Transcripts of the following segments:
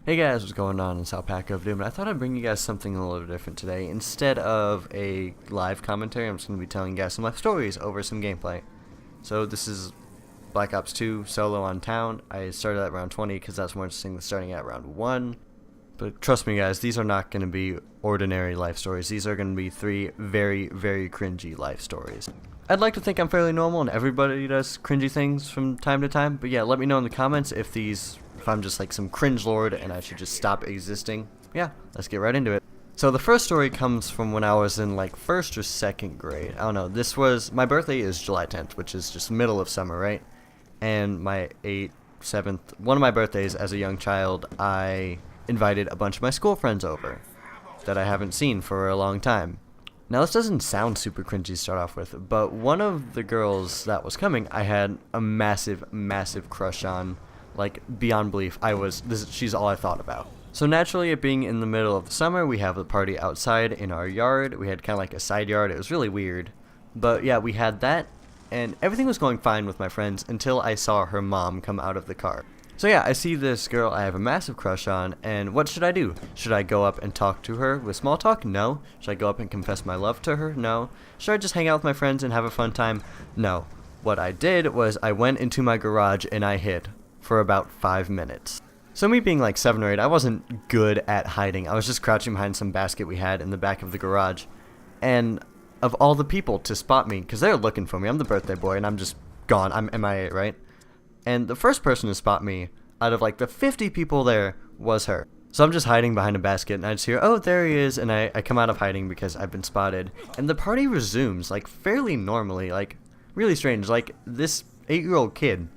Hey guys, what's going on? It's Alpaca of Doom, and I thought I'd bring you guys something a little different today. Instead of a live commentary, I'm just going to be telling you guys some life stories over some gameplay. So this is Black Ops 2 solo on town. I started at round 20 because that's more interesting than starting at round 1. But trust me guys, these are not going to be ordinary life stories. These are going to be 3 very, very cringy life stories. I'd like to think I'm fairly normal and everybody does cringy things from time to time. But yeah, let me know in the comments if I'm just like some cringe lord and I should just stop existing. Yeah, let's get right into it. So the first story comes from when I was in like 1st or 2nd grade. I don't know. My birthday is July 10th, which is just middle of summer, right? And my 8th, 7th, one of my birthdays as a young child, I invited a bunch of my school friends over that I haven't seen for a long time. Now this doesn't sound super cringy to start off with, but one of the girls that was coming, I had a massive, massive crush on. Like, beyond belief. She's all I thought about. So naturally, it being in the middle of the summer, we have a party outside in our yard. We had kind of like a side yard. It was really weird. But yeah, we had that, and everything was going fine with my friends until I saw her mom come out of the car. So yeah, I see this girl I have a massive crush on, and what should I do? Should I go up and talk to her with small talk? No. Should I go up and confess my love to her? No. Should I just hang out with my friends and have a fun time? No. What I did was I went into my garage and I hid for about 5 minutes. So me being like 7 or 8, I wasn't good at hiding. I was just crouching behind some basket we had in the back of the garage. And of all the people to spot me, because they're looking for me, I'm the birthday boy and I'm just gone. I'm MIA, right? And the first person to spot me out of like the 50 people there was her. So I'm just hiding behind a basket and I just hear, oh, there he is. And I come out of hiding because I've been spotted. And the party resumes like fairly normally, like really strange. Like this 8-year-old kid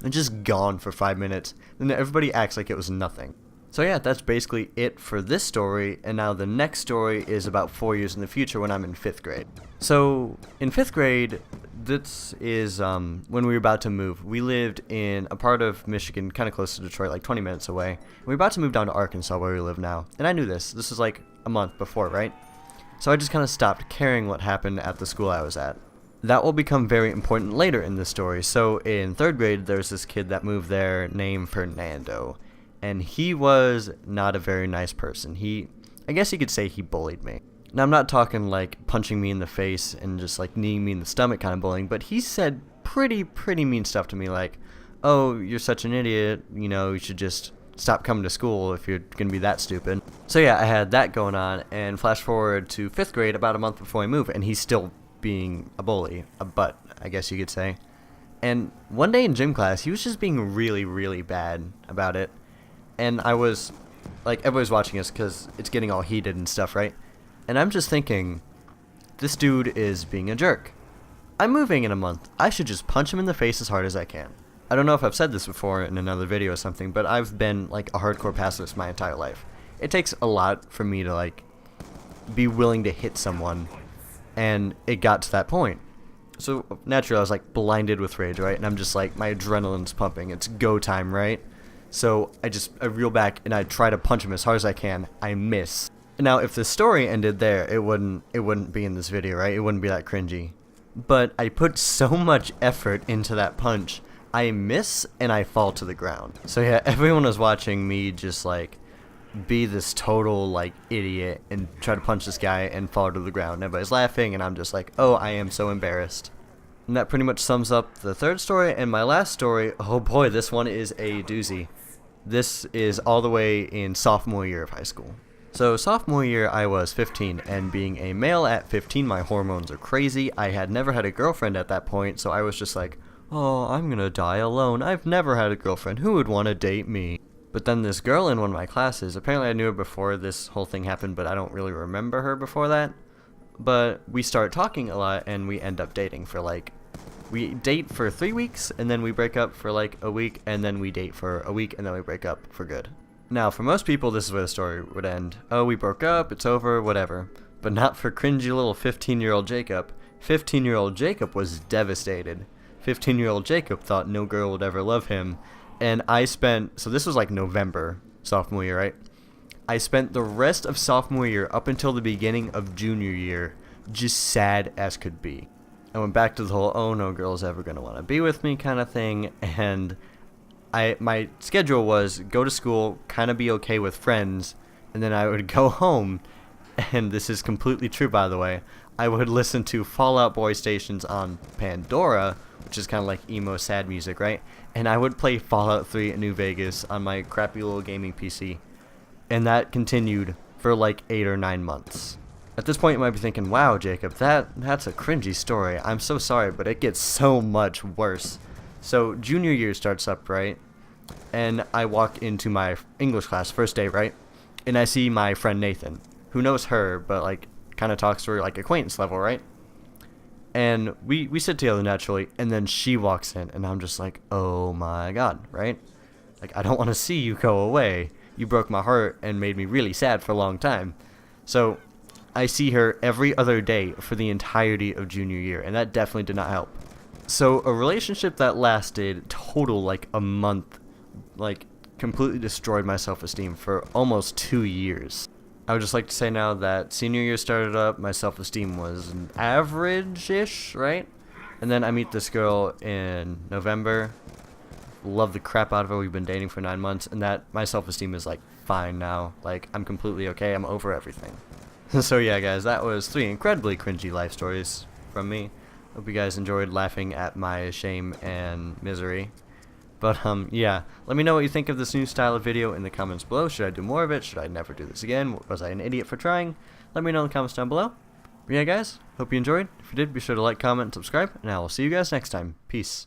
and just gone for 5 minutes, and everybody acts like it was nothing. So yeah, that's basically it for this story, and now the next story is about 4 years in the future when I'm in 5th grade. So in 5th grade, this is when we were about to move. We lived in a part of Michigan, kind of close to Detroit, like 20 minutes away. And we were about to move down to Arkansas where we live now, and I knew this. This was like a month before, right? So I just kind of stopped caring what happened at the school I was at. That will become very important later in the story. So in 3rd grade, there's this kid that moved there named Fernando. And he was not a very nice person. I guess you could say he bullied me. Now I'm not talking like punching me in the face and just like kneeing me in the stomach kind of bullying, but he said pretty mean stuff to me like, oh, you're such an idiot, you should just stop coming to school if you're going to be that stupid. So yeah, I had that going on, and flash forward to 5th grade about a month before I move, and he's still being a bully, a butt, I guess you could say. And one day in gym class, he was just being really bad about it. And I was, like, everybody's watching us because it's getting all heated and stuff, right? And I'm just thinking, this dude is being a jerk. I'm moving in a month. I should just punch him in the face as hard as I can. I don't know if I've said this before in another video or something, but I've been, like, a hardcore pacifist my entire life. It takes a lot for me to, like, be willing to hit someone. And it got to that point. So naturally I was like blinded with rage, right? And I'm just like, my adrenaline's pumping. It's go time, right? So I reel back and I try to punch him as hard as I can. I miss. Now if the story ended there, it wouldn't be in this video, right? It wouldn't be that cringy. But I put so much effort into that punch. I miss and I fall to the ground. So yeah, everyone was watching me just like be this total like idiot and try to punch this guy and fall to the ground. Everybody's laughing and I'm just like, oh, I am so embarrassed. And that pretty much sums up the 3rd story. And my last story, oh boy, this one is a doozy. This is all the way in sophomore year of high school. So sophomore year I was 15, and being a male at 15, my hormones are crazy. I had never had a girlfriend at that point, so I was just like, oh, I'm gonna die alone. I've never had a girlfriend. Who would want to date me? But then this girl in one of my classes, apparently I knew her before this whole thing happened, but I don't really remember her before that. But we start talking a lot, and we end up dating for like, we date for 3 weeks, and then we break up for like a week, and then we date for a week, and then we break up for good. Now, for most people, this is where the story would end. Oh, we broke up, it's over, whatever. But not for cringy little 15-year-old Jacob. 15-year-old Jacob was devastated. 15-year-old Jacob thought no girl would ever love him. And so this was like November, sophomore year, right? I spent the rest of sophomore year up until the beginning of junior year just sad as could be. I went back to the whole, oh, no girl's ever going to want to be with me kind of thing. And my schedule was go to school, kind of be okay with friends, and then I would go home, and this is completely true, by the way. I would listen to Fall Out Boy stations on Pandora, which is kind of like emo sad music, right? And I would play Fallout 3 at New Vegas on my crappy little gaming PC. And that continued for like 8 or 9 months. At this point you might be thinking, wow, Jacob, that's a cringy story. I'm so sorry, but it gets so much worse. So junior year starts up, right? And I walk into my English class, first day, right? And I see my friend Nathan, who knows her, but like kind of talks to her like acquaintance level, right? And we sit together naturally, and then she walks in, and I'm just like, oh my god, right? Like, I don't want to see you go away. You broke my heart and made me really sad for a long time. So I see her every other day for the entirety of junior year, and that definitely did not help. So a relationship that lasted total like a month, like completely destroyed my self-esteem for almost 2 years. I would just like to say now that senior year started up, my self-esteem was an average-ish, right? And then I meet this girl in November, love the crap out of her, we've been dating for 9 months, and that my self-esteem is like fine now, like I'm completely okay, I'm over everything. So yeah guys, that was 3 incredibly cringy life stories from me. Hope you guys enjoyed laughing at my shame and misery. But yeah, let me know what you think of this new style of video in the comments below. Should I do more of it? Should I never do this again? Was I an idiot for trying? Let me know in the comments down below. But yeah guys, hope you enjoyed. If you did, be sure to like, comment, and subscribe, and I will see you guys next time. Peace.